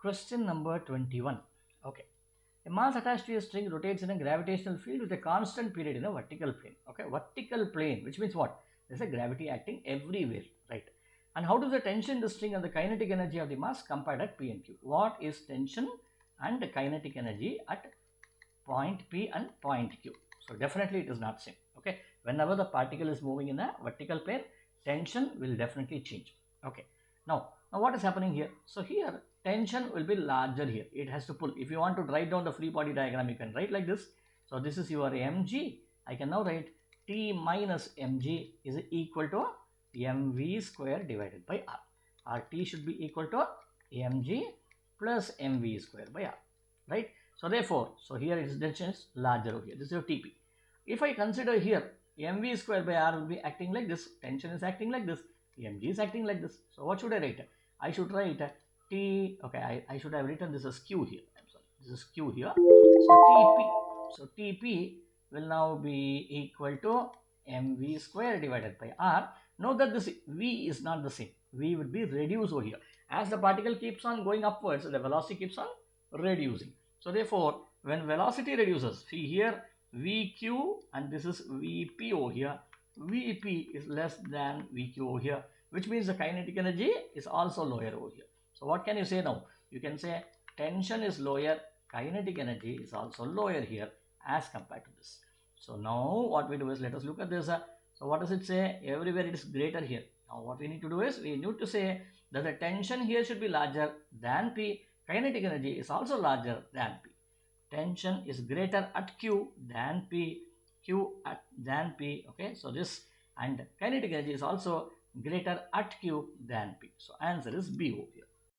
Question number 21. Okay. A mass attached to a string rotates in a gravitational field with a constant period in a vertical plane. Okay. Vertical plane, which means what? There's a gravity acting everywhere, right? And how does the tension in the string and the kinetic energy of the mass compared at P and Q? What is tension and the kinetic energy at point P and point Q? So definitely it is not same. Okay. Whenever the particle is moving in a vertical plane, tension will definitely change. Okay. Now what is happening here? So here tension will be larger here. It has to pull. If you want to write down the free body diagram, you can write like this. So this is your mg. I can now write T minus mg is equal to mv square divided by r. Or T should be equal to mg plus mv square by r. Right? So therefore, so here its tension is larger over here. This is your Tp. If I consider here mv square by r will be acting like this, tension is acting like this, mg is acting like this. So what should I write? I should write T, okay, I should have written this as Q here. I'm sorry, this is Q here. So Tp will now be equal to mv square divided by r. Note that this v is not the same. V would be reduced over here. As the particle keeps on going upwards, the velocity keeps on reducing. So therefore, when velocity reduces, see here Vq and this is Vp over here. Vp is less than Vq over here, which means the kinetic energy is also lower over here. So what can you say now? You can say tension is lower, kinetic energy is also lower here as compared to this. So now what we do is, let us look at this. So what does it say? Everywhere it is greater here. Now what we need to do is, we need to say that the tension here should be larger than P. Kinetic energy is also larger than P. Tension is greater at Q than P. Q than P. Okay, so this, and kinetic energy is also greater at Q than P. So answer is B over here.